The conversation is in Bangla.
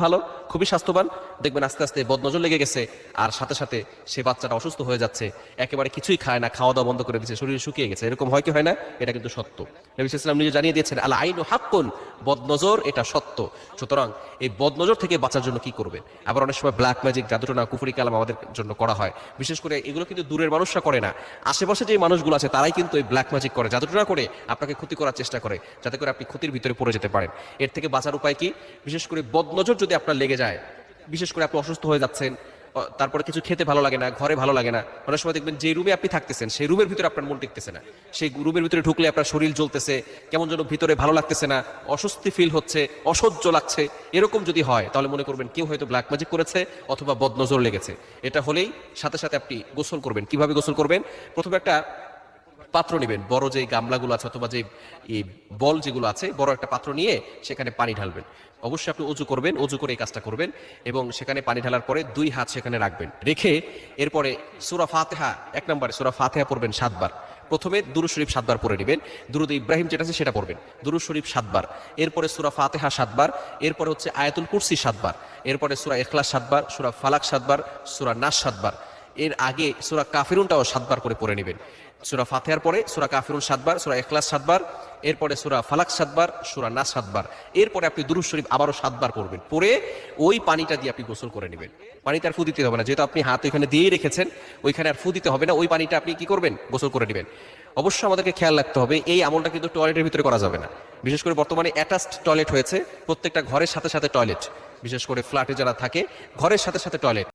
ভালো, খুবই স্বাস্থ্যবান, দেখবেন আস্তে আস্তে বদনজর লেগে গেছে, আর সাথে সাথে সে বাচ্চাটা অসুস্থ হয়ে যাচ্ছে, একেবারে কিছুই খায় না, খাওয়া দাওয়া বন্ধ করে দিচ্ছে, শরীর শুকিয়ে গেছে। এরকম হয় কি হয় না? এটা কিন্তু সত্য। নবী সাল্লাল্লাহু আলাইহি ওয়াসাল্লাম নিজে জানিয়ে দিয়েছেন, আল আইনু হাক্কুন, বদনজর এটা সত্য। সুতরাং এই বদনজর থেকে বাঁচার জন্য কি করবেন? আবার অনেক সময় ব্ল্যাক ম্যাজিক, জাদুটোনা, কুফরি কালাম আমাদের জন্য করা হয়। বিশেষ করে এগুলো কিন্তু দূরের মানুষরা করে না, আশেপাশে যে মানুষগুলো আছে তারাই কিন্তু এই ব্ল্যাক ম্যাজিক করে, জাদুটোনা করে আপনাকে ক্ষতি করার চেষ্টা করে, যাতে করে আপনি ক্ষতির ভিতরে পড়ে যেতে পারেন। এর থেকে বাঁচার উপায় কি? বিশেষ করে বদনজর যদি আপনার লেগে যায়, বিশেষ করে আপনি অসুস্থ হয়ে যাচ্ছেন, তারপরে কিছু খেতে ভালো লাগে না, ঘরে ভালো লাগে না, অনেক সময় দেখবেন যে রুমে আপনি থাকতেছেন সেই রুমের ভিতরে আপনার মন টিকতেছে না, সেই রুমের ভিতরে ঢুকলে আপনার শরীর জ্বলতেছে, কেমন যেন ভিতরে ভালো লাগতেছে না, অস্বস্তি ফিল হচ্ছে, অসহ্য লাগছে, এরকম যদি হয় তাহলে মনে করবেন কেউ হয়তো ব্ল্যাক ম্যাজিক করেছে অথবা বদনজর লেগেছে। এটা হলেই সাথে সাথে আপনি গোসল করবেন। কিভাবে গোসল করবেন? প্রথমে একটা পাত্র নেবেন, বড় যে গামলাগুলো আছে অথবা যে বল যেগুলো আছে, বড় একটা পাত্র নিয়ে সেখানে পানি ঢালবেন। অবশ্যই আপনি অজু করবেন, অজু করে এই কাজটা করবেন, এবং সেখানে পানি ঢালার পরে 2 হাত সেখানে রাখবেন, রেখে এরপরে সূরা ফাতিহা, 1 নম্বরে সূরা ফাতিহা পড়বেন 7 বার। প্রথমে দুরূদ শরীফ 7 বার পড়ে নেবেন, দুরূদ ইব্রাহিম যেটা আছে সেটা পড়বেন, দুরূদ শরীফ 7 বার, এরপরে সূরা ফাতিহা 7 বার, এরপরে হচ্ছে আয়াতুল কুরসি 7 বার, এরপরে সূরা ইখলাস 7 বার, সূরা ফালাক 7 বার, সূরা নাস 7 বার, এর আগে সূরা কাফিরুনটাও 7 বার করে পড়ে নেবেন। সূরা ফাতিহার পরে সূরা কাফিরুন 7 বার, সূরা ইখলাস 7 বার, এরপরে সূরা ফালাক 7 বার, সূরা নাস 7 বার, এরপরে আপনি দুরূদ শরীফ আবারও 7 বার পড়বেন, পড়ে ওই পানিটা দিয়ে আপনি গোসল করে নেবেন। পানিতে আর ফু দিতে হবে না, যেহেতু আপনি হাত ওইখানে দিয়েই রেখেছেন, ওইখানে আর ফু দিতে হবে না, ওই পানিটা আপনি কি করবেন? গোসল করে নেবেন। অবশ্যই আমাদেরকে খেয়াল রাখতে হবে, এই আমলটা কিন্তু টয়লেটের ভিতরে করা যাবে না। বিশেষ করে বর্তমানে অ্যাটাচড টয়লেট হয়েছে, প্রত্যেকটা ঘরের সাথে সাথে টয়লেট, বিশেষ করে ফ্ল্যাটে যারা থাকে ঘরের সাথে সাথে টয়লেট।